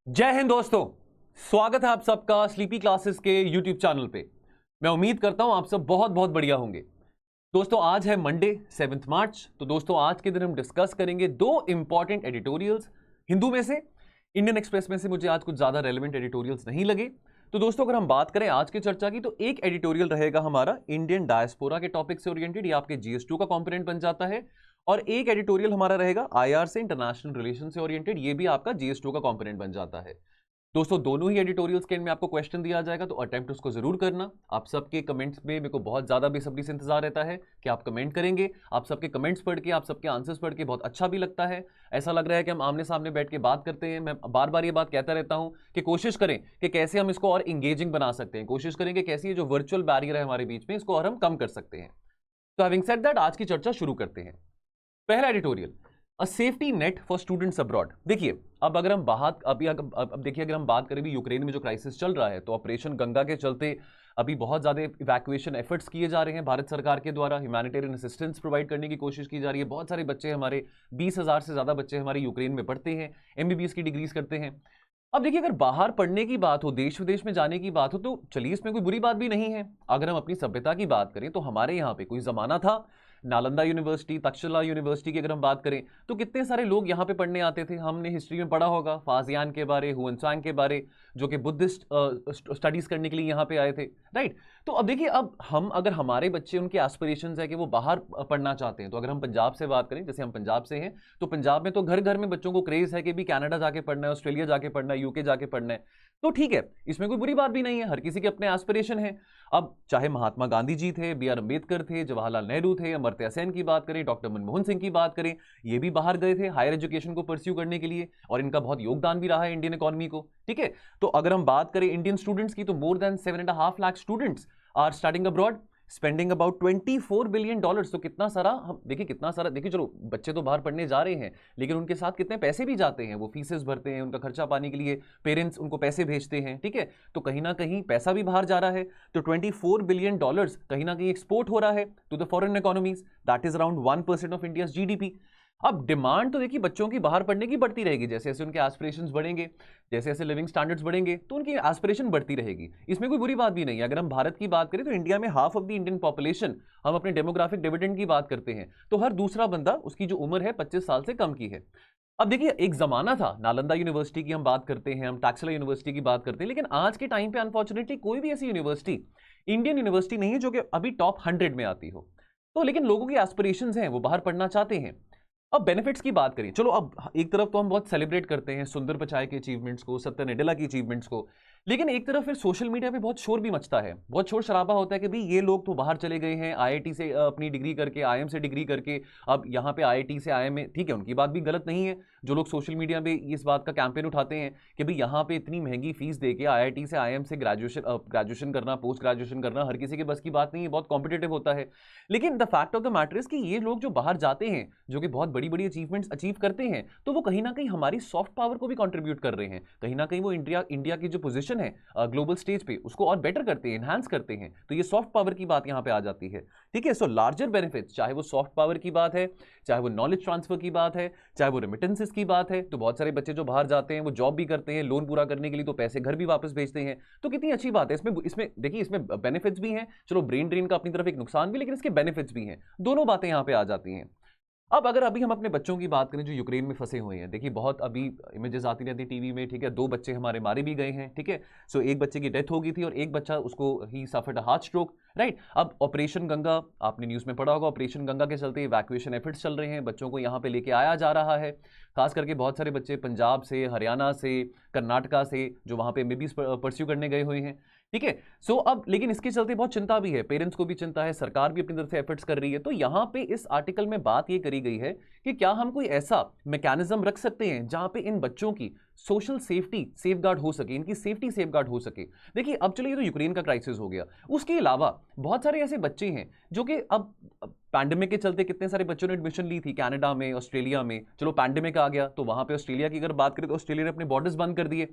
जय हिंद दोस्तों। स्वागत है आप सबका स्लीपी क्लासेस के यूट्यूब चैनल पे। मैं उम्मीद करता हूं आप सब बहुत बहुत बढ़िया होंगे। दोस्तों आज है मंडे 7 मार्च। तो दोस्तों आज के दिन हम डिस्कस करेंगे दो इंपॉर्टेंट एडिटोरियल्स हिंदू में से। इंडियन एक्सप्रेस में से मुझे आज कुछ ज्यादा रेलेवेंट एडिटोरियल्स नहीं लगे। तो दोस्तों अगर हम बात करें आज की चर्चा की तो एक एडिटोरियल रहेगा हमारा इंडियन डायस्पोरा के टॉपिक से ओरिएंटेड, ये आपके जीएस2 का कंपोनेंट बन जाता है। और एक एडिटोरियल हमारा रहेगा आईआर से इंटरनेशनल रिलेशन से ओरिएंटेड, ये भी आपका जीएस2 का कंपोनेंट बन जाता है। दोस्तों दोनों ही एडिटोरियल्स के एंड में आपको क्वेश्चन दिया जाएगा, तो अटेम्प्ट उसको जरूर करना। आप सबके कमेंट्स में मेरे को बहुत ज्यादा बेसब्री से इंतजार रहता है कि आप कमेंट करेंगे। आप सबके कमेंट्स पढ़ के, आप सबके आंसर्स पढ़ के बहुत अच्छा भी लगता है। ऐसा लग रहा है कि हम आमने सामने बैठ के बात करते हैं। मैं बार बार ये बात कहता रहता हूं कि कोशिश करें कि कैसे हम इसको और इंगेजिंग बना सकते हैं, कोशिश करें कि कैसे ये जो वर्चुअल बैरियर है हमारे बीच में, इसको और हम कम कर सकते हैं। तो हैविंग सेड दैट, आज की चर्चा शुरू करते हैं। पहला editorial, a safety net for students abroad. देखिए अब अगर हम देखिए अगर हम बात करें भी यूक्रेन में जो क्राइसिस चल रहा है, तो ऑपरेशन गंगा के चलते अभी बहुत ज़्यादा इवैक्यूएशन एफर्ट्स किए जा रहे हैं भारत सरकार के द्वारा। ह्यूमैनिटेरियन असिस्टेंस प्रोवाइड करने की कोशिश की जा रही है। बहुत सारे बच्चे हमारे 20,000 से ज़्यादा बच्चे हमारे यूक्रेन में पढ़ते हैं, एमबीबीएस की डिग्रीज करते हैं। अब देखिए अगर बाहर पढ़ने की बात हो, देश विदेश में जाने की बात हो, तो चलिए इसमें कोई बुरी बात भी नहीं है। अगर हम अपनी सभ्यता की बात करें तो हमारे यहाँ पे कोई जमाना था, नालंदा यूनिवर्सिटी, तक्षशिला यूनिवर्सिटी की अगर हम बात करें तो कितने सारे लोग यहाँ पे पढ़ने आते थे। हमने हिस्ट्री में पढ़ा होगा फाजियान के बारे, हुएनसांग के बारे, जो कि बुद्धिस्ट स्टडीज करने के लिए यहाँ पे आए थे, राइट। तो अब देखिए अब हम अगर हमारे बच्चे, उनके एस्पिरेशंस है कि वो बाहर पढ़ना चाहते हैं, तो अगर हम पंजाब से बात करें, जैसे हम पंजाब से हैं, तो पंजाब में तो घर घर में बच्चों को क्रेज है कि भी कनाडा जाके पढ़ना है, ऑस्ट्रेलिया जाके पढ़ना है, यूके जाके पढ़ना है। तो ठीक है, इसमें कोई बुरी बात भी नहीं है, हर किसी के अपने एस्पिरेशन है। अब चाहे महात्मा गांधी जी थे, बी आर अम्बेडकर थे, जवाहरलाल नेहरू थे, अमर्त्य सेन की बात करें, डॉक्टर मनमोहन सिंह की बात करें, ये भी बाहर गए थे हायर एजुकेशन को परस्यू करने के लिए, और इनका बहुत योगदान भी रहा है इंडियन इकोनॉमी को, ठीक है। तो अगर हम बात करें इंडियन स्टूडेंट्स की, तो more than 7.5 lakh students are starting abroad, spending about $24 billion. तो कितना सारा, हम देखिए कितना सारा, देखिए चलो बच्चे तो बाहर पढ़ने जा रहे हैं, लेकिन उनके साथ कितने पैसे भी जाते हैं, वो फीसेस भरते हैं, उनका खर्चा पाने के लिए पेरेंट्स उनको पैसे भेजते हैं, ठीक है। तो कहीं ना कहीं पैसा भी बाहर जा रहा है। तो $24 बिलियन कहीं ना कहीं एक्सपोर्ट हो रहा है to the foreign economies, that is around 1% of India's GDP. अब डिमांड तो देखिए बच्चों की बाहर पढ़ने की बढ़ती रहेगी, जैसे जैसे उनके एस्पिरेशंस बढ़ेंगे, जैसे जैसे लिविंग स्टैंडर्ड्स बढ़ेंगे, तो उनकी एस्पिरेशन बढ़ती रहेगी। इसमें कोई बुरी बात भी नहीं है। अगर हम भारत की बात करें तो इंडिया में half of the Indian population, हम अपने डेमोग्राफिक डिविडेंड की बात करते हैं, तो हर दूसरा बंदा, उसकी जो उम्र है 25 साल से कम की है। अब देखिए एक जमाना था, नालंदा यूनिवर्सिटी की हम बात करते हैं, हम टैक्सला यूनिवर्सिटी की बात करते हैं, लेकिन आज के टाइम पे अनफॉर्चुनेटली कोई भी ऐसी यूनिवर्सिटी, इंडियन यूनिवर्सिटी नहीं है जो कि अभी टॉप 100 में आती हो। तो लेकिन लोगों की एस्पिरेशंस हैं, वो बाहर पढ़ना चाहते हैं। अब बेनिफिट्स की बात करें, चलो अब एक तरफ तो हम बहुत सेलिब्रेट करते हैं सुंदर पिचाई के अचीवमेंट्स को, सत्य नेडेला की अचीवमेंट्स को, लेकिन एक तरफ फिर सोशल मीडिया पे बहुत शोर भी मचता है, बहुत शोर शराबा होता है कि भाई ये लोग तो बाहर चले गए हैं आईआईटी से अपनी डिग्री करके, आईएम से डिग्री करके, अब यहाँ पे आईआईटी से आईएम में, ठीक है उनकी बात भी गलत नहीं है। जो लोग सोशल मीडिया पे इस बात का कैंपेन उठाते हैं कि भाई यहाँ पे इतनी महंगी फीस दे के आईआईटी से आईएम से ग्रेजुएशन करना, पोस्ट ग्रेजुएशन करना हर किसी के बस की बात नहीं है, बहुत कॉम्पिटेटिव होता है। लेकिन the fact of the matter is कि ये लोग जो बाहर जाते हैं, जो कि बहुत बड़ी बड़ी अचीवमेंट्स अचीव करते हैं, तो वो कहीं ना कहीं हमारी सॉफ्ट पावर को भी कंट्रीब्यूट कर रहे हैं। कहीं ना कहीं वो इंडिया की जो पोजीशन है ग्लोबल स्टेज पे, उसको और बेटर करते हैं, एनहांस करते हैं। तो ये सॉफ्ट पावर की बात यहां पे आ जाती है, ठीक है। सो लार्जर बेनिफिट्स, चाहे वो सॉफ्ट पावर की बात है, चाहे वो नॉलेज ट्रांसफर की बात है, चाहे वो रेमिटेंसेस की बात है, तो बहुत सारे बच्चे जो बाहर जाते हैं वो जॉब भी करते हैं, लोन पूरा करने के लिए तो पैसे घर भी वापस भेजते हैं। तो कितनी अच्छी बात है। इसमें देखिए इसमें बेनिफिट्स भी हैं, चलो ब्रेन ड्रेन का अपनी तरफ एक नुकसान भी, लेकिन इसके बेनिफिट्स भी हैं। दोनों बातें यहां पे आ जाती हैं। अब अगर अभी हम अपने बच्चों की बात करें जो यूक्रेन में फंसे हुए हैं, देखिए बहुत अभी इमेजेस आती रहती टीवी में, ठीक है। 2 बच्चे हमारे मारे भी गए हैं, ठीक है। सो एक बच्चे की डेथ हो गई थी और एक बच्चा, उसको ही सफर्ड हार्ट स्ट्रोक, राइट। अब ऑपरेशन गंगा, आपने न्यूज़ में पढ़ा होगा, ऑपरेशन गंगा के चलते इवैक्यूएशन एफर्ट्स चल रहे हैं, बच्चों को यहाँ पे लेके आया जा रहा है। खास करके बहुत सारे बच्चे पंजाब से, हरियाणा से, कर्नाटका से, जो वहाँ पे एमबीबीएस परस्यू करने गए हुए हैं, ठीक है। सो अब लेकिन इसके चलते बहुत चिंता भी है, पेरेंट्स को भी चिंता है, सरकार भी अपनी तरफ से एफर्ट्स कर रही है। तो यहाँ पे इस आर्टिकल में बात ये करी गई है कि क्या हम कोई ऐसा मैकेनिज्म रख सकते हैं जहां पे इन बच्चों की सोशल सेफ्टी सेफगार्ड हो सके, इनकी सेफ्टी सेफगार्ड हो सके। देखिए अब चलिए, तो यूक्रेन का क्राइसिस हो गया, उसके अलावा बहुत सारे ऐसे बच्चे हैं जो कि अब पैंडेमिक के चलते कितने सारे बच्चों ने एडमिशन ली थी कनाडा में, ऑस्ट्रेलिया में। चलो पैंडेमिक आ गया तो वहां पे ऑस्ट्रेलिया की अगर बात करें तो ऑस्ट्रेलिया ने अपने बॉर्डर्स बंद कर दिए,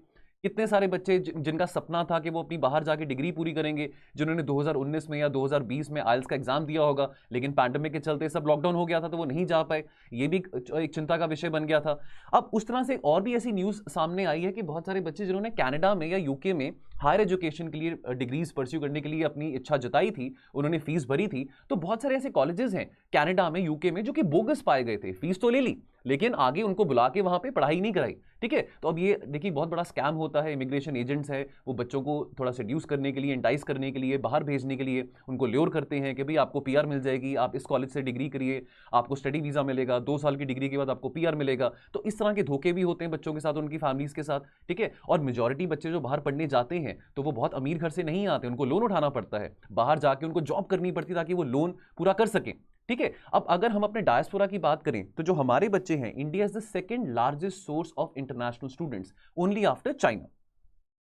कितने सारे बच्चे जिनका सपना था कि वो अपनी बाहर जाके डिग्री पूरी करेंगे, जिन्होंने 2019 में या 2020 में आइल्स का एग्जाम दिया होगा, लेकिन पैंडेमिक के चलते सब लॉकडाउन हो गया था तो वो नहीं जा पाए, ये भी एक चिंता का विषय बन गया था। अब उस तरह से और भी ऐसी न्यूज़ सामने आई है कि बहुत सारे बच्चे जिन्होंने कनाडा में या यूके में हायर एजुकेशन के लिए डिग्रीज परस्यू करने के लिए अपनी इच्छा जताई थी, उन्होंने फीस भरी थी, तो बहुत सारे ऐसे कॉलेजेस हैं कनाडा में, यूके में, जो कि बोगस पाए गए थे। फीस तो ले ली लेकिन आगे उनको बुला के वहां पे पढ़ाई नहीं कराई। ठीक है, तो अब ये देखिए बहुत बड़ा स्कैम होता है। इमिग्रेशन एजेंट्स है वो बच्चों को थोड़ा सेड्यूस करने के लिए, एंटाइस करने के लिए, बाहर भेजने के लिए उनको ल्योर करते हैं कि भाई आपको पीआर मिल जाएगी, आप इस कॉलेज से डिग्री करिए, आपको स्टडी वीजा मिलेगा, 2 साल की डिग्री के बाद आपको पीआर मिलेगा। तो इस तरह के धोखे भी होते हैं बच्चों के साथ, उनकी फैमिलीज के साथ। ठीक है, और मेजॉरिटी बच्चे जो बाहर पढ़ने जाते हैं तो वो बहुत अमीर घर से नहीं आते, उनको लोन उठाना पड़ता है, बाहर जाके उनको जॉब करनी पड़ती है ताकि वो लोन पूरा कर सकें। ठीक है, अब अगर हम अपने डायस्पोरा की बात करें तो जो हमारे बच्चे हैं, India is the second largest source of international students only after China.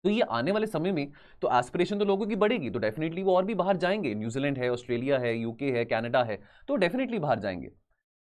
तो ये आने वाले समय में तो एस्पिरेशन तो लोगों की बढ़ेगी, तो डेफिनेटली वो और भी बाहर जाएंगे। न्यूजीलैंड है, ऑस्ट्रेलिया है, यूके है, कनाडा है, तो डेफिनेटली बाहर जाएंगे।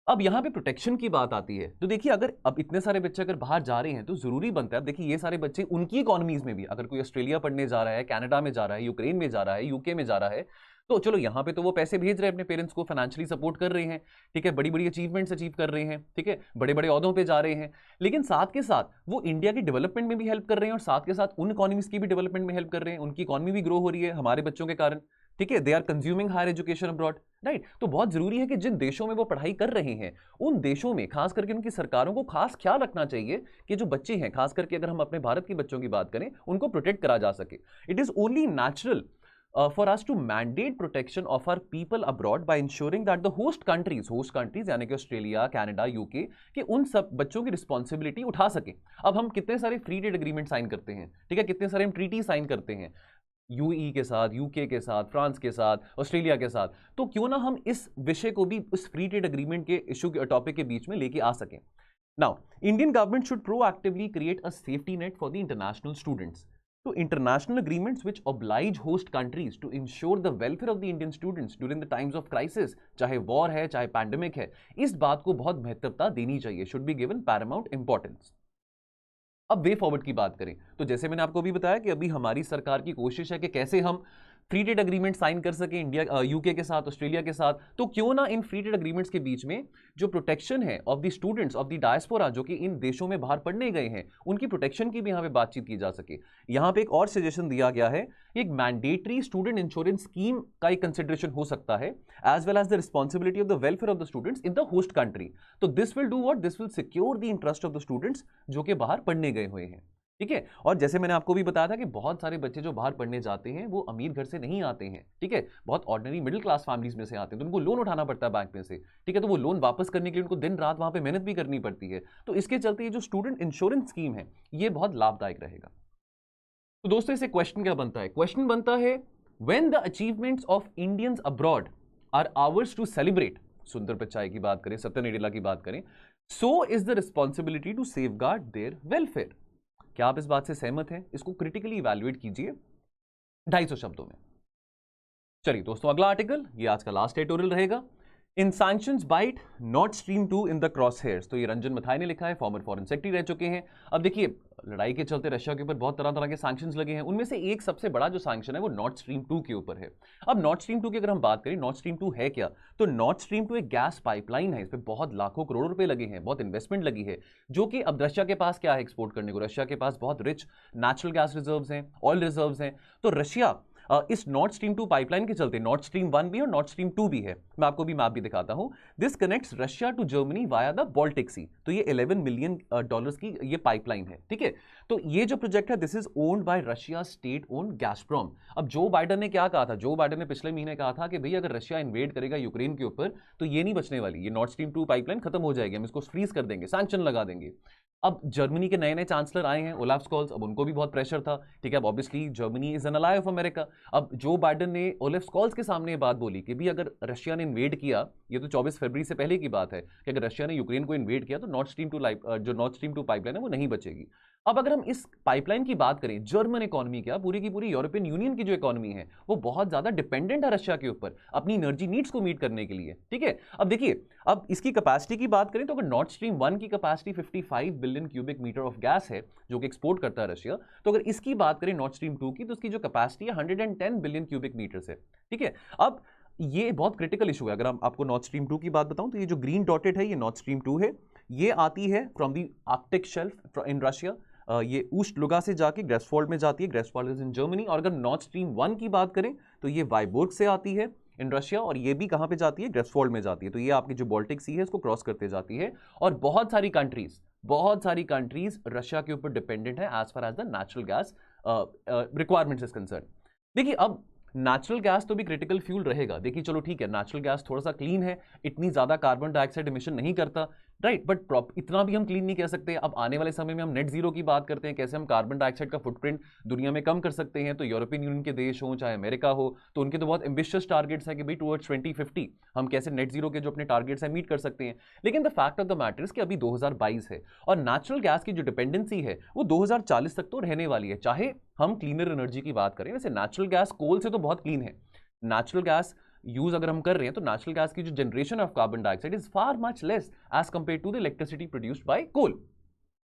अब यहां पे प्रोटेक्शन की बात आती है, तो देखिए अगर अब इतने सारे बच्चे अगर बाहर जा रहे हैं तो जरूरी बनता है, देखिए ये सारे बच्चे उनकी इकोनॉमीज में भी, अगर कोई ऑस्ट्रेलिया पढ़ने जा रहा है, कनाडा में जा रहा है, यूक्रेन में जा रहा है, यूके में जा रहा है, तो चलो यहाँ पे तो वो पैसे भेज रहे हैं अपने पेरेंट्स को, फाइनेंशियली सपोर्ट कर रहे हैं। ठीक है, बड़ी बड़ी अचीवमेंट्स अचीव कर रहे हैं, ठीक है, बड़े बड़े ओहदों पे जा रहे हैं, लेकिन साथ के साथ वो इंडिया की डेवलपमेंट में भी हेल्प कर रहे हैं और साथ के साथ उन इकोनॉमीज की भी डेवलपमेंट में हेल्प कर रहे हैं। उनकी इकोनॉमी भी ग्रो हो रही है हमारे बच्चों के कारण। ठीक है, they are consuming higher education abroad, right. तो बहुत जरूरी है कि जिन देशों में वो पढ़ाई कर रहे हैं उन देशों में खास करके उनकी सरकारों को खास ख्याल रखना चाहिए कि जो बच्चे हैं, खास करके अगर हम अपने भारत के बच्चों की बात करें, उनको प्रोटेक्ट करा जा सके। It is only natural for us to mandate protection of our people abroad by ensuring that the host countries यानी कि ऑस्ट्रेलिया, कनाडा, यूके, कि उन सब बच्चों की रिस्पॉन्सिबिलिटी उठा सके। अब हम कितने सारे फ्री ट्रेड एग्रीमेंट साइन करते हैं, ठीक है, कितने सारे हम ट्रीटी साइन करते हैं यूई के साथ, यूके के साथ, फ्रांस के साथ, ऑस्ट्रेलिया के साथ, तो क्यों ना हम इस विषय को भी उस फ्री ट्रेड एग्रीमेंट के इशू के टॉपिक के बीच में लेके आ सकें। Now Indian government should proactively create a safety net for the international students. तो international agreements which oblige host countries to ensure the welfare of the Indian students during the times of crisis, चाहे war है, चाहे pandemic है, इस बात को बहुत महत्वता देनी चाहिए, should be given Paramount importance. अब वे फॉरवर्ड की बात करें तो जैसे मैंने आपको भी बताया कि अभी हमारी सरकार की कोशिश है कि कैसे हम फ्री ट्रेड एग्रीमेंट साइन कर सके इंडिया, यूके के साथ, ऑस्ट्रेलिया के साथ, तो क्यों ना इन फ्री ट्रेड एग्रीमेंट्स के बीच में जो प्रोटेक्शन है of the students of the diaspora जो कि इन देशों में बाहर पढ़ने गए हैं, उनकी प्रोटेक्शन की भी यहाँ पे बातचीत की जा सके। यहाँ पे एक और सजेशन दिया गया है, एक मैंडेटरी स्टूडेंट इंश्योरेंस स्कीम का एक कंसिडरेशन हो सकता है, as well as the responsibility of the welfare of the students in the host country. तो this will do what, this will secure the interest of the students जो कि बाहर पढ़ने गए हुए हैं। ठीक है, और जैसे मैंने आपको भी बताया था कि बहुत सारे बच्चे जो बाहर पढ़ने जाते हैं वो अमीर घर से नहीं आते हैं, ठीक है, बहुत ऑर्डिनरी मिडिल क्लास फैमिलीज में से आते हैं, तो उनको लोन उठाना पड़ता है बैंक में से। ठीक है, तो वो लोन वापस करने के लिए उनको दिन रात वहां पे मेहनत भी करनी पड़ती है। तो इसके चलते ये जो स्टूडेंट इंश्योरेंस स्कीम है ये बहुत लाभदायक रहेगा। तो दोस्तों इससे क्वेश्चन क्या बनता है, क्वेश्चन बनता है when the achievements of Indians abroad are ours to celebrate, Sundar Pichai की बात करें, सत्य नडेला की बात करें, so is the responsibility to safeguard their welfare. क्या आप इस बात से सहमत हैं? इसको क्रिटिकली इवैल्यूएट कीजिए 250 शब्दों में। चलिए दोस्तों अगला आर्टिकल, ये आज का लास्ट एडिटोरियल रहेगा। In sanctions bite Nord stream 2 in the crosshairs. तो ये रंजन मथाई ने लिखा है, फॉर्मर फॉरेन सेक्रेटरी रह चुके हैं। अब देखिए लड़ाई के चलते रशिया के ऊपर बहुत तरह तरह के सैंक्शंस लगे हैं, उनमें से एक सबसे बड़ा जो सैंक्शन है वो नॉर्थ स्ट्रीम 2 के ऊपर है। अब नॉर्थ स्ट्रीम 2 की अगर हम बात करें, नॉर्थ स्ट्रीम 2 है क्या, तो नॉर्थ स्ट्रीम 2 एक गैस पाइपलाइन है, इस पर बहुत लाखों करोड़ रुपए लगे हैं, बहुत इन्वेस्टमेंट लगी है, जो कि अब रशिया के पास क्या है एक्सपोर्ट करने को, रशिया के पास बहुत रिच नेचुरल गैस रिजर्व्स हैं, ऑयल रिजर्व्स हैं। तो रशिया इस नॉर्थ स्ट्रीम 2 पाइपलाइन के चलते, नॉर्थ स्ट्रीम 1 भी और नॉर्थ स्ट्रीम 2 भी है, मैं आपको भी मैप भी दिखाता हूं, this connects Russia to Germany via the Baltic Sea. तो ये $11 मिलियन की ये पाइपलाइन है, ठीक है। तो ये जो प्रोजेक्ट है this is owned by Russia state owned Gazprom. अब जो बाइडन ने क्या कहा था, जो बाइडन ने पिछले महीने कहा था कि भाई अगर रशिया इन्वेड करेगा यूक्रेन के ऊपर तो ये नहीं बचने वाली, ये नॉर्थ स्ट्रीम 2 पाइपलाइन खत्म हो जाएगी, हम इसको फ्रीज कर देंगे, सैंक्शन लगा देंगे। अब जर्मनी के नए नए चांसलर आए हैं, ओलाफ स्कॉल्स, अब उनको भी बहुत प्रेशर था, ठीक है। अब obviously Germany is an ally of America. अब जो बाइडन ने ओलाफ स्कॉल्स के सामने ये बात बोली कि भी अगर रशिया ने इन्वेड किया, ये तो 24 फरवरी से पहले की बात है, कि अगर रशिया ने यूक्रेन को इन्वेड किया तो नॉर्थ स्ट्रीम 2 पाइपलाइन है वो नहीं बचेगी। अब अगर हम इस पाइपलाइन की बात करें, जर्मन इकोनॉमी क्या पूरी की पूरी यूरोपियन यूनियन की जो इकोनॉमी है वो बहुत ज्यादा डिपेंडेंट है रशिया के ऊपर अपनी एनर्जी नीड्स को मीट करने के लिए, ठीक है। अब देखिए, अब इसकी कैपेसिटी की बात करें तो अगर नॉर्थ स्ट्रीम 1 की capacity 55 billion cubic metre of gas है जो कि एक्सपोर्ट करता है रशिया, तो अगर इसकी बात करें नॉर्थ स्ट्रीम 2 की तो उसकी जो कैपेसिटी है 110 बिलियन क्यूबिक मीटर है, ठीक है। अब ये बहुत क्रिटिकल इशू है। अगर हम आपको नॉर्थ स्ट्रीम 2 की बात बताऊं तो ये जो ग्रीन डॉटेड है ये नॉर्थ स्ट्रीम 2 है, ये आती है from the Arctic shelf in Russia, ये ऊस्ट लुगा से जाके ग्रेसफोल्ड में जाती है, ग्रेसफोल्ड इज इन जर्मनी। और अगर नॉर्थ स्ट्रीम 1 की बात करें तो ये वाइबोर्ग से आती है इन रशिया, और ये भी कहां पे जाती है, ग्रेसफोल्ड में जाती है। तो ये आपकी जो बाल्टिक सी है इसको क्रॉस करते जाती है, और बहुत सारी कंट्रीज रशिया के ऊपर डिपेंडेंट है as far as the natural gas requirements is concern. देखिए, अब नेचुरल गैस तो भी क्रिटिकल फ्यूल रहेगा। देखिए चलो ठीक है, नेचुरल गैस थोड़ा सा क्लीन है, इतनी ज्यादा कार्बन डाइऑक्साइड इमिशन नहीं करता, राइट, बट इतना भी हम क्लीन नहीं कह सकते। अब आने वाले समय में हम नेट जीरो की बात करते हैं, कैसे हम कार्बन डाइऑक्साइड का फुटप्रिंट दुनिया में कम कर सकते हैं। तो यूरोपियन यूनियन के देश हो चाहे अमेरिका हो, तो उनके तो बहुत एम्बिशियस टारगेट्स हैं कि भाई टुवर्ड्स 2050 हम कैसे नेट जीरो के जो अपने टारगेट्स हैं मीट कर सकते हैं। लेकिन the fact of the matter is कि अभी 2022 है और नेचुरल गैस की जो डिपेंडेंसी है वो 2040 तक तो रहने वाली है, चाहे हम क्लीनर एनर्जी की बात करें। वैसे नेचुरल गैस कोल से तो बहुत क्लीन है, नेचुरल गैस यूज अगर हम कर रहे हैं तो नेचुरल गैस की जो generation of carbon dioxide is far much less as compare to the electricity produced by coal.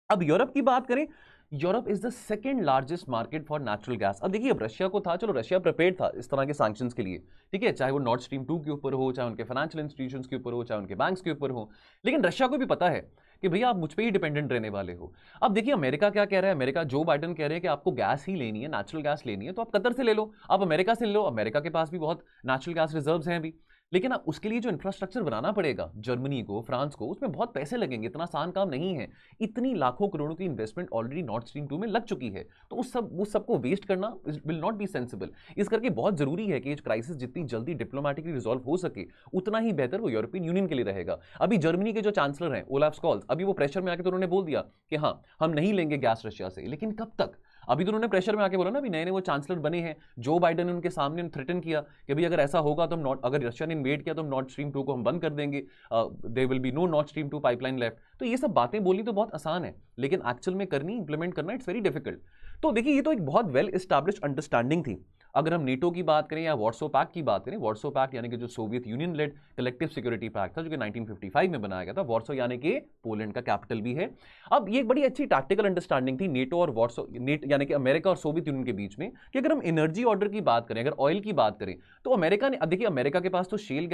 अब यूरोप की बात करें, Europe is the second largest market for natural gas. अब देखिए, अब रशिया को था, चलो रशिया प्रिपेयर्ड था इस तरह के सैंक्शंस के लिए, ठीक है, चाहे वो नॉर्थ स्ट्रीम 2 के ऊपर हो, चाहे उनके फाइनेंशियल इंस्टीट्यूशंस के ऊपर हो, चाहे उनके बैंक्स के ऊपर हो। लेकिन रशिया को भी पता है कि भैया आप मुझ पे ही डिपेंडेंट रहने वाले हो। अब देखिए अमेरिका क्या कह रहा है, अमेरिका जो बाइडेन कह रहे हैं कि आपको गैस ही लेनी है, नेचुरल गैस लेनी है तो आप कतर से ले लो, आप अमेरिका से ले लो, अमेरिका के पास भी बहुत नेचुरल गैस रिजर्व्स हैं अभी। लेकिन अब उसके लिए जो इंफ्रास्ट्रक्चर बनाना पड़ेगा जर्मनी को, फ्रांस को, उसमें बहुत पैसे लगेंगे, इतना आसान काम नहीं है। इतनी लाखों करोड़ों की इन्वेस्टमेंट ऑलरेडी नॉर्थ स्ट्रीम 2 में लग चुकी है, तो उस सबको वेस्ट करना विल नॉट बी सेंसिबल। इस करके बहुत जरूरी है कि ये क्राइसिस जितनी जल्दी डिप्लोमेटिकली रिजॉल्व हो सके उतना ही बेहतर वो यूरोपियन यूनियन के लिए रहेगा। अभी जर्मनी के जो चांसलर हैं ओलाफ स्कॉल्स, अभी वो प्रेशर में आके तो उन्होंने बोल दिया कि हाँ हम नहीं लेंगे गैस रशिया से, लेकिन कब तक? अभी तो उन्होंने प्रेशर में आके बोला ना, अभी नए नए वो चांसलर बने हैं, जो बाइडेन ने उनके सामने थ्रेटन किया कि भाई अगर ऐसा होगा तो हम अगर रशिया ने इन्वेड किया तो हम नॉर्थ स्ट्रीम 2 को हम बंद कर देंगे, there will be no north stream 2 pipeline left. तो ये सब बातें बोलनी तो बहुत आसान है, लेकिन एक्चुअल में करनी, इंप्लीमेंट करना इट्स वेरी डिफिकल्ट। तो देखिए ये तो एक बहुत वेल एस्टैब्लिश्ड अंडरस्टैंडिंग थी। अगर हम नेटो की बात करें या वार्सो पैक्ट की बात करें, वार्सो पैक्ट यानी कि जो Soviet union led collective security pact था जो कि 1955 में बनाया गया था, वार्सो यानी कि पोलैंड का कैपिटल भी है। अब ये एक बड़ी अच्छी टैक्टिकल अंडरस्टैंडिंग थी नेटो और वार्सो यानी कि अमेरिका और सोवियत यूनियन के बीच में, कि अगर हम एनर्जी ऑर्डर की बात करें, अगर ऑयल की बात करें, तो अमेरिका ने, देखिए अमेरिका के पास तो शेल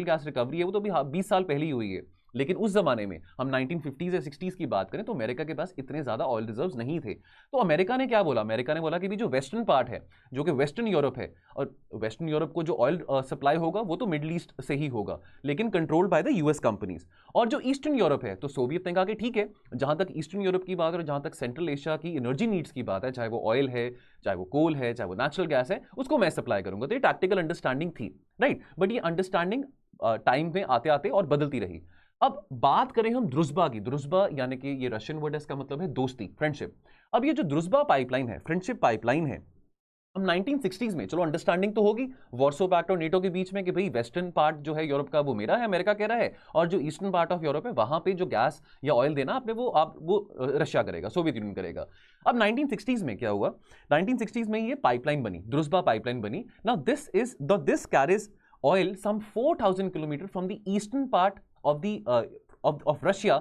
गैस रिकवरी है वो तो अभी 20 साल पहले ही हुई है, लेकिन उस जमाने में हम 1950s या 60s की बात करें तो अमेरिका के पास इतने ज्यादा ऑयल रिजर्व्स नहीं थे। तो अमेरिका ने क्या बोला, अमेरिका ने बोला कि भी जो वेस्टर्न पार्ट है जो कि वेस्टर्न यूरोप है, और वेस्टर्न यूरोप को जो ऑयल सप्लाई होगा वो तो मिडिल ईस्ट से ही होगा, लेकिन controlled by the US companies. और जो ईस्टर्न यूरोप है तो सोवियत ने कहा कि ठीक है, जहां तक ईस्टर्न यूरोप की बात और जहां तक सेंट्रल एशिया की एनर्जी नीड्स की बात है, चाहे वो ऑयल है, चाहे वो कोल है, चाहे वो नेचुरल गैस है, उसको मैं सप्लाई करूंगा। तो ये टैक्टिकल अंडरस्टैंडिंग थी, राइट। बट ये अंडरस्टैंडिंग टाइम में आते आते और बदलती रही। अब बात करें हम द्रुजबा की, द्रुजबा यानी कि ये रशियन वर्ड है, इसका मतलब है दोस्ती, फ्रेंडशिप। अब ये जो द्रुजबा पाइपलाइन है, फ्रेंडशिप पाइपलाइन है, हम 1960s में, चलो अंडरस्टैंडिंग तो होगी वार्सो पैक्ट और नेटो के बीच में कि भाई वेस्टर्न पार्ट जो है यूरोप का वो मेरा है, अमेरिका कह रहा है, और जो ईस्टर्न पार्ट ऑफ यूरोप है वहां पे जो गैस या ऑयल देना आपने वो रशिया करेगा, सोवियत यूनियन करेगा। अब 1960s में क्या हुआ, 1960s में ये पाइपलाइन बनी, द्रुजबा पाइपलाइन बनी। Now this carries oil some 4,000 kilometers from the eastern part of the of Russia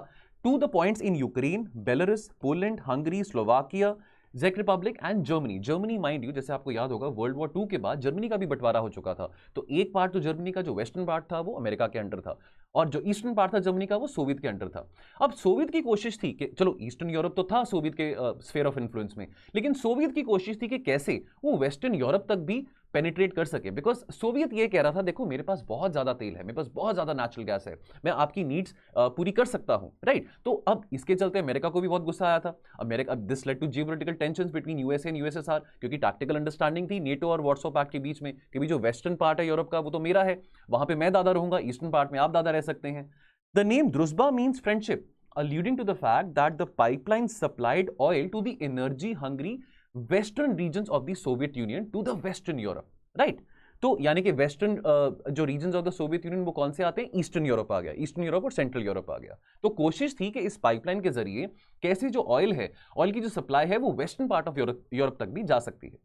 to the points in Ukraine, Belarus, Poland, Hungary, Slovakia, Jake Republic and Germany. Germany mind you, जैसे आपको याद होगा world war 2 के बाद Germany का भी बंटवारा हो चुका था, तो एक पार्ट तो जर्मनी का जो वेस्टर्न पार्ट था वो अमेरिका के अंडर था, और जो ईस्टर्न पार्ट था जर्मनी का वो सोवियत के अंडर था। अब सोवियत की कोशिश थी कि चलो ईस्टर्न यूरोप तो था सोवियत के स्फीयर ऑफ इन्फ्लुएंस में, लेकिन सोवियत की कोशिश थी कि कैसे वो वेस्टर्न यूरोप तक भी पेनिट्रेट कर सके, बिकॉज सोवियत ये कह रहा था देखो मेरे पास बहुत ज्यादा तेल है, मेरे पास बहुत ज्यादा नेचुरल गैस है, मैं आपकी नीड्स पूरी कर सकता हूं, राइट। तो अब इसके चलते अमेरिका को भी बहुत गुस्सा आया था। America, this led to geopolitical tensions between USA and USSR, क्योंकि टैक्टिकल अंडरस्टैंडिंग थी नेटो और वार्सो पैक्ट के बीच में कि भी जो वेस्टर्न पार्ट है यूरोप का वो तो मेरा है, वहां पे मैं दादा रहूंगा, ईस्टर्न पार्ट में आप दादा रह सकते हैं। The name Druzhba means friendship, alluding to the fact that the pipeline supplied oil to the energy hungry western regions of the Soviet Union to the Western Europe, right? तो यानी कि western जो regions of the Soviet union वो कौन से आते हैं, eastern Europe आ गया, ईस्टर्न यूरोप और सेंट्रल यूरोप आ गया। तो कोशिश थी कि इस पाइपलाइन के जरिए कैसे जो ऑयल है, ऑयल की जो सप्लाई है वो वेस्टर्न पार्ट ऑफ यूरोप तक भी जा सकती है।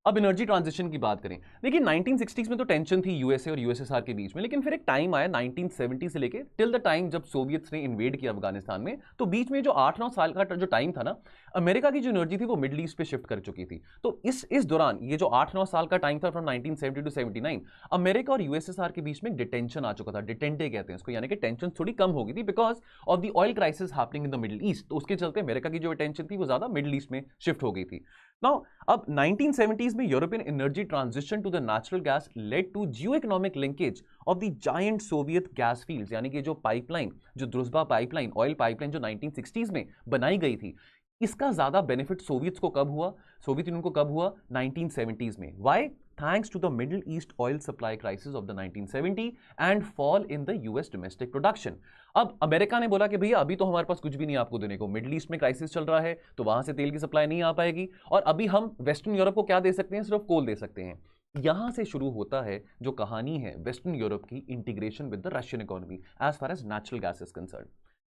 अब एनर्जी ट्रांजिशन की बात करें, देखिए 1960s में तो टेंशन थी यूएसए और यूएसएसआर के बीच में, लेकिन फिर एक टाइम आया 1970 से लेके टिल द टाइम जब सोवियत्स ने इन्वेड किया अफगानिस्तान में, तो बीच में जो 8-9 साल का जो टाइम था ना, अमेरिका की जो एनर्जी थी वो मिडिल ईस्ट पे शिफ्ट कर चुकी थी। तो इस दौरान ये जो 8-9 साल का टाइम था फ्रॉम 1970 टू 79, अमेरिका और यूएसएसआर के बीच में डिटेंशन आ चुका था, डिटेंटे कहते हैं इसको, यानी कि टेंशन थोड़ी कम हो गई थी because of the oil crisis happening in the Middle east. तो उसके चलते अमेरिका की जो टेंशन थी वो ज्यादा मिडिल ईस्ट में शिफ्ट हो गई थी। नाउ अब 1970s में European energy transition to the natural gas led to geo economic linkage of the giant Soviet gas fields, यानी कि जो पाइपलाइन, जो द्रुजबा पाइपलाइन, ऑयल पाइपलाइन जो 1960s में बनाई गई थी, इसका ज्यादा बेनिफिट सोवियत यूनियन को कब हुआ, 1970s में। Why? Thanks to the Middle East oil supply crisis of the 1970 and fall in the US domestic production. अब अमेरिका ने बोला कि भैया अभी तो हमारे पास कुछ भी नहीं आपको देने को, मिडिल ईस्ट में क्राइसिस चल रहा है तो वहां से तेल की सप्लाई नहीं आ पाएगी, और अभी हम वेस्टर्न यूरोप को क्या दे सकते हैं, सिर्फ कोल दे सकते हैं। यहां से शुरू होता है जो कहानी है वेस्टर्न यूरोप की integration with the Russian economy as far as natural gas is concern.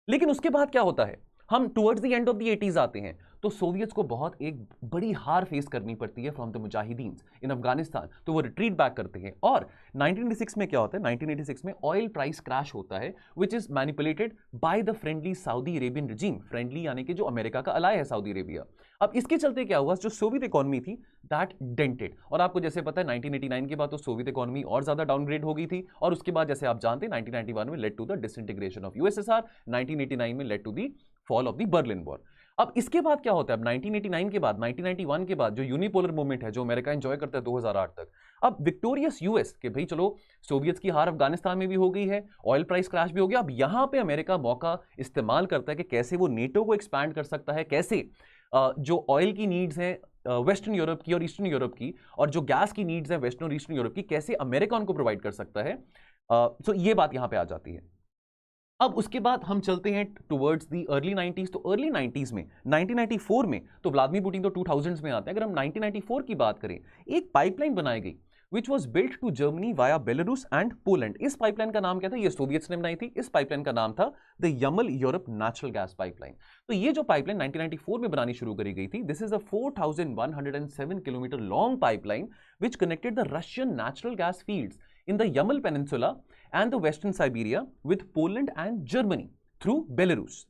लेकिन उसके बाद क्या होता है, हम towards the end of the 80s आते हैं, तो सोवियत्स को बहुत एक बड़ी हार फेस करनी पड़ती है फ्रॉम द मुजाहिदीन इन अफगानिस्तान, तो वो रिट्रीट बैक करते हैं। और 1986 में क्या होता है, 1986 में ऑयल प्राइस क्रैश होता है which is manipulated by the friendly Saudi Arabian regime, friendly यानी कि जो अमेरिका का अलाय है सऊदी अरेबिया। अब इसके चलते क्या हुआ, जो सोवियत इकोनॉमी थी दैट डेंटेड, और आपको जैसे पता है 1989 के बाद तो सोवियत इकोनॉमी और ज्यादा डाउनग्रेड हो गई थी, और उसके बाद जैसे आप जानते हैं 1991 में led to the disintegration of USSR, 1989 में led to the fall of the Berlin wall. अब इसके बाद क्या होता है, अब 1989 के बाद, 1991 के बाद जो यूनिपोलर मूवमेंट है जो अमेरिका एंजॉय करता है 2008 तक, अब विक्टोरियस यूएस के भाई चलो सोवियत्स की हार अफगानिस्तान में भी हो गई है, ऑयल प्राइस क्रैश भी हो गया, अब यहां पे अमेरिका मौका इस्तेमाल करता है कि कैसे वो नेटो को एक्सपैंड कर सकता है, कैसे जो ऑयल की नीड्स हैं वेस्टर्न यूरोप की और ईस्टर्न यूरोप की, और जो गैस की नीड्स है वेस्टर्न और ईस्टर्न यूरोप की, कैसे अमेरिका उनको प्रोवाइड कर सकता है। तो ये बात यहां पे आ जाती है। अब उसके बाद हम चलते हैं टुवर्ड्स दी अर्ली 90s, तो अर्ली 90s में 1994 में तो व्लादिमीर पुतिन तो 2000s में आते हैं। अगर हम 1994 की बात करें, एक पाइपलाइन बनाई गई which was built to Germany via Belarus and Poland। इस पाइपलाइन का नाम क्या था, ये सोवियत्स ने बनाई थी, इस पाइपलाइन का नाम था the Yamal Europe natural gas pipeline. तो ये जो पाइपलाइन 1994 में बनानी शुरू करी गई थी, this is a 4107 kilometre long pipeline which connected the Russian natural gas fields in the Yamal Peninsula and the Western Siberia with Poland and Germany through Belarus।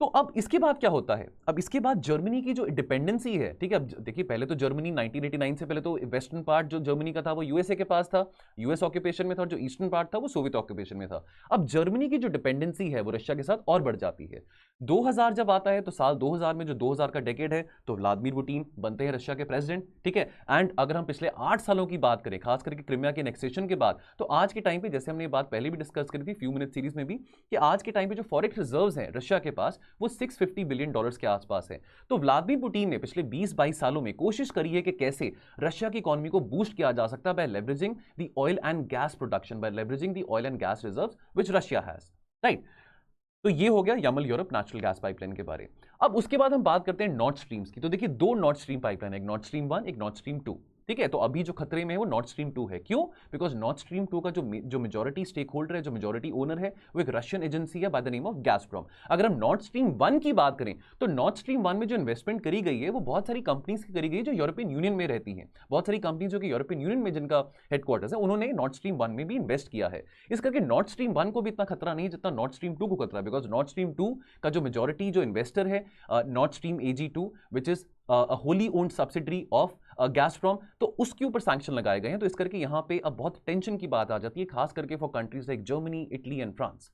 तो अब इसके बाद क्या होता है, अब इसके बाद जर्मनी की जो डिपेंडेंसी है, ठीक है, अब देखिए पहले तो जर्मनी 1989 से पहले तो वेस्टर्न पार्ट जो जर्मनी का था वो यूएसए के पास था, यूएस ऑक्यूपेशन में था, और जो ईस्टर्न पार्ट था वो सोवियत ऑक्यूपेशन में था। अब जर्मनी की जो डिपेंडेंसी है वो रशिया के साथ और बढ़ जाती है। 2000 जब आता है तो साल 2000 में जो 2000 का डेकेड है, तो व्लादिमीर पुतिन बनते हैं रशिया के प्रेसिडेंट, ठीक है। एंड अगर हम पिछले 8 सालों की बात करें, खास करके क्रिमिया के एनेक्सेशन के बाद, तो आज के टाइम पे, जैसे हमने ये बात पहले भी डिस्कस करी थी फ्यू मिनट सीरीज में भी, कि आज के टाइम पे जो फॉरेक्स रिजर्व्स हैं रशिया के पास वो 650 बिलियन डॉलर्स के आसपास है। तो व्लादिमीर पुतिन ने पिछले 20-22 सालों में कोशिश करी है कि कैसे रशिया की इकोनॉमी को बूस्ट किया जा सकता है by leveraging the oil and gas production, by leveraging the oil and gas reserves which Russia has, right. तो ये हो गया Yamal Europe natural gas pipeline के बारे। अब उसके बाद हम बात करते हैं नॉर्थ स्ट्रीम्स की। तो देखिए 2 नॉर्थ स्ट्रीम पाइपलाइन है, एक नॉर्थ स्ट्रीम 1, एक नॉर्थ स्ट्रीम 2, ठीक है। तो अभी जो खतरे में है वो नॉर्थ स्ट्रीम 2 है। क्यों? बिकॉज नॉर्थ स्ट्रीम 2 का जो मेजॉरिटी स्टेक होल्डर है, जो मेजॉरिटी ओनर है, वो एक रशियन एजेंसी है bye the name of Gazprom. अगर हम नॉर्थ स्ट्रीम 1 की बात करें, तो नॉर्थ स्ट्रीम 1 में जो इन्वेस्टमेंट करी गई है वो बहुत सारी कंपनीज की करी गई है जो यूरोपियन यूनियन में रहती हैं। बहुत सारी कंपनी जो कि यूरोपियन यूनियन में जिनका हेडक्वार्टर्स है, उन्होंने नॉर्थ स्ट्रीम 1 में भी इन्वेस्ट किया है। इस करके नॉर्थ स्ट्रीम 1 को भी इतना खतरा नहीं जितना नॉर्थ स्ट्रीम 2 को खतरा है, बिकॉज नॉर्थ स्ट्रीम 2 का जो मेजॉरिटी जो इन्वेस्टर है north stream AG2 which is wholly owned subsidiary of Gazprom, तो उसके ऊपर सैंक्शन लगाए गए हैं। तो इस करके यहां पे अब बहुत टेंशन की बात आ जाती है, खास करके for countries like Germany, Italy and France.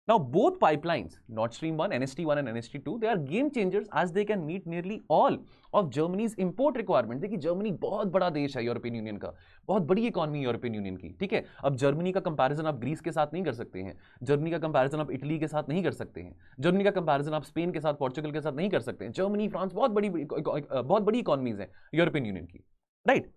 Now both pipelines, Nord Stream 1, NST1 and NST2, they are game changers as they can meet nearly all of Germany's import requirements। देखिए जर्मनी बहुत बड़ा देश है यूरोपियन यूनियन का, बहुत बड़ी economy European union की, ठीक है। अब जर्मनी का कंपैरिजन आप ग्रीस के साथ नहीं कर सकते हैं, जर्मनी का कंपैरिजन आप इटली के साथ नहीं कर सकते हैं, जर्मनी का कंपैरिजन आप स्पेन के साथ, पोर्चुगल के साथ नहीं कर सकते हैं। जर्मनी, फ्रांस बहुत बड़ी इकोनॉमीज हैं यूरोपियन यूनियन की, राइट।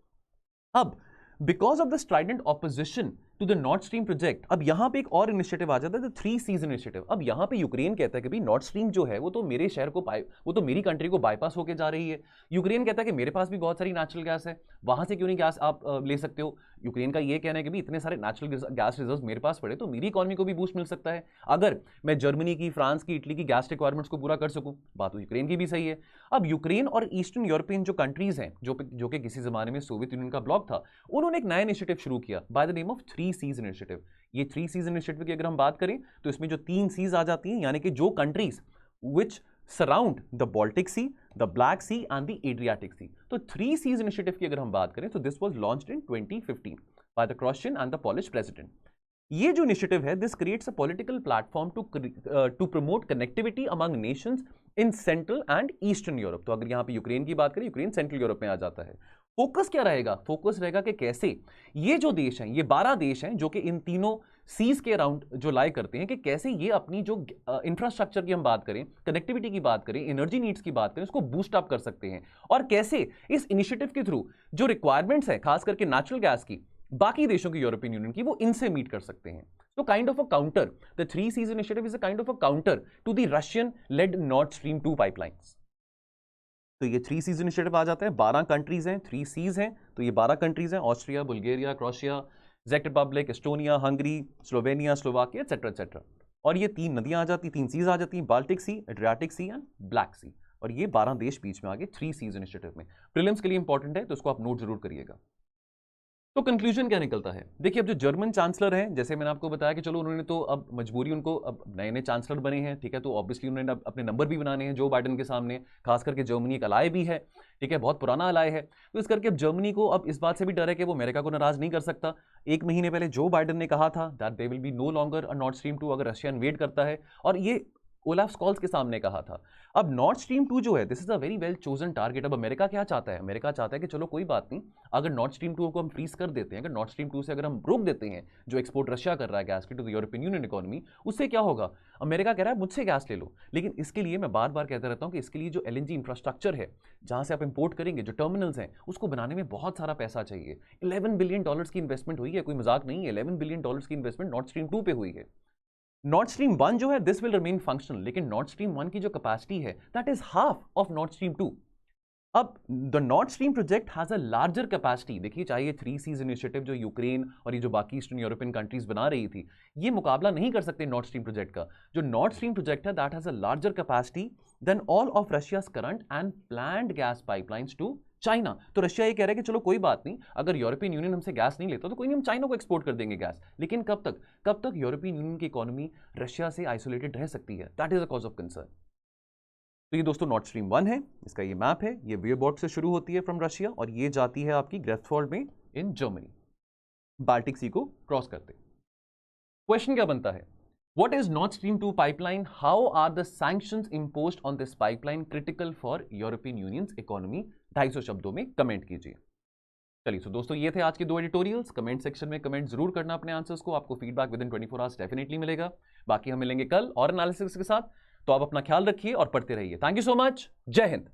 अब because of the strident opposition to the north stream project. अब यहां पे एक और इनिशिएटिव आ जाता है, 3 सीज इनिशिएटिव। अब यहां पे यूक्रेन कहता है कि भाई नॉर्थ स्ट्रीम जो है वो तो मेरे शहर को वो तो मेरी कंट्री को बाईपास होकर जा रही है। यूक्रेन कहता है कि मेरे पास भी बहुत सारी नेचुरल गैस है, वहां से क्यों नहीं गैस आप ले सकते हो। यूक्रेन का ये कहना है कि भाई इतने सारे नेचुरल गैस रिजर्व मेरे पास पड़े तो मेरी इकोनॉमी को भी बूस्ट मिल सकता है, अगर मैं जर्मनी की, फ्रांस की, इटली की गैस रिक्वायरमेंट्स को पूरा कर सकूं। बात तो यूक्रेन की भी सही है। अब यूक्रेन और ईस्टर्न यूरोपियन जो कंट्रीज हैं जो कि किसी जमाने में सोवियत यूनियन का ब्लॉक था, उन्होंने एक नया इनिशिएटिव शुरू किया by the name of 3 seas initiative. ये 3 सीज इनिशिएटिव की अगर हम बात करें तो इसमें जो 3 सीज आ जाती हैं, यानी कि जो countries which surround the Baltic sea, the black sea and the Adriatic sea. तो 3 सीज इनिशिएटिव की अगर हम बात करें तो this was launched in 2015 by the Croatian and the Polish president. ये जो इनिशिएटिव है, this creates a political platform to promote connectivity among nations in central and eastern Europe. तो अगर यहां पे यूक्रेन की बात करें, यूक्रेन सेंट्रल यूरोप में आ जाता है। फोकस क्या रहेगा? फोकस रहेगा कि कैसे ये जो देश हैं, ये 12 देश हैं जो कि इन तीनों सीज के अराउंड जो लाई करते हैं, कि कैसे ये अपनी जो इंफ्रास्ट्रक्चर की हम बात करें, कनेक्टिविटी की बात करें, एनर्जी नीड्स की बात करें, उसको बूस्ट अप कर सकते हैं, और कैसे इस इनिशिएटिव के थ्रू जो रिक्वायरमेंट्स है खास करके नेचुरल गैस की बाकी देशों की, यूरोपियन यूनियन की, वो इनसे मीट कर सकते हैं। तो kind of a counter, the 3 seas initiative is a kind of a counter to the Russian led north stream 2 pipelines. तो ये 3 सीज इनिशिएटिव आ जाते हैं, 12 कंट्रीज हैं, 3 सीज हैं, तो ये 12 कंट्रीज हैं, ऑस्ट्रिया, बुल्गारिया, क्रोएशिया, चेक republic, Estonia, Hungary, Slovenia, Slovakia, etcetera etcetera. और ये 3 नदियां आ जाती, 3 सीज आ जाती हैं, Baltic sea, Adriatic sea and black sea. और ये 12 देश बीच में आ गए 3 सीज इनिशिएटिव में। प्रीलिम्स के लिए इंपॉर्टेंट है, तो इसको आप नोट जरूर करिएगा। तो कंक्लूजन क्या निकलता है? देखिए, अब जो जर्मन चांसलर हैं, जैसे मैंने आपको बताया कि चलो उन्होंने तो अब मजबूरी, उनको अब नए नए चांसलर बने हैं, ठीक है, तो ऑब्वियसली उन्होंने अपने नंबर भी बनाने हैं जो बाइडेन के सामने। खास करके जर्मनी एक अलाय भी है, ठीक है, बहुत पुराना अलाय है, तो इस करके अब जर्मनी को अब इस बात से भी डर है कि वो अमेरिका को नाराज नहीं कर सकता। 1 महीने पहले जो बाइडेन ने कहा था that they will be no longer a north stream 2 अगर रशिया इन्वेड करता है, और ये ओलाफ स्कॉल्स के सामने कहा था। अब नॉर्थ स्ट्रीम 2 जो है, this is a very well chosen target. अब अमेरिका क्या चाहता है? अमेरिका चाहता है कि चलो कोई बात नहीं, अगर नॉर्थ स्ट्रीम 2 को हम फ्रीज कर देते हैं, अगर नॉर्थ स्ट्रीम 2 से अगर हम रोक देते हैं जो एक्सपोर्ट रशिया कर रहा है गैस की to the European union economy, उससे क्या होगा? अमेरिका कह रहा है मुझसे गैस ले लो, लेकिन इसके लिए मैं बार बार कहता रहता हूं कि इसके लिए जो LNG इंफ्रास्ट्रक्चर है, जहां से आप इंपोर्ट करेंगे, जो टर्मिनल्स हैं, उसको बनाने में बहुत सारा पैसा चाहिए। $11 बिलियन की इन्वेस्टमेंट हुई है, कोई मजाक नहीं है। $11 बिलियन की इन्वेस्टमेंट नॉर्थ स्ट्रीम 2 पे हुई है। नॉर्थ स्ट्रीम 1 जो है, दिस विल रिमेन फंक्शनल, लेकिन नॉर्थ स्ट्रीम 1 की जो कैपेसिटी है that is half of north stream 2। अब the north stream project has a larger capacity. देखिए, चाहिए 3 सीज इनिशिएटिव जो यूक्रेन और ये जो बाकी ईस्टर्न यूरोपियन कंट्रीज बना रही थी, ये मुकाबला नहीं कर सकते नॉर्थ स्ट्रीम प्रोजेक्ट का। जो नॉर्थ स्ट्रीम प्रोजेक्ट है that has a larger capacity than all of Russia's current and planned gas pipelines to China. तो रशिया ये कह रहा है कि चलो कोई बात नहीं, अगर यूरोपियन यूनियन हमसे गैस नहीं लेता तो कोई नहीं, हम चाइना को एक्सपोर्ट कर देंगे गैस। लेकिन कब तक? कब तक यूरोपियन यूनियन की इकोनॉमी रशिया से आइसोलेटेड रह सकती है? That is a cause of concern. तो ये दोस्तों नॉर्थ स्ट्रीम 1 है, इसका ये मैप है, ये वेयरबॉर्ड से शुरू होती है फ्रॉम रशिया और ये जाती है आपकी ग्रेफ्सवॉल्ड में इन जर्मनी, बाल्टिक सी को क्रॉस करते। क्वेश्चन क्या बनता है? What is Nord Stream 2 pipeline? How are the sanctions imposed on this pipeline critical for European Union's economy? 250 शब्दों में कमेंट कीजिए। चलिए, तो दोस्तों ये थे आज के 2 एडिटोरियल्स। कमेंट सेक्शन में कमेंट जरूर करना अपने आंसर्स को, आपको feedback with in 24 hours definitely मिलेगा। बाकी हम मिलेंगे कल और एनालिसिस के साथ, तो आप अपना ख्याल रखिए और पढ़ते रहिए। Thank you so much. जय हिंद।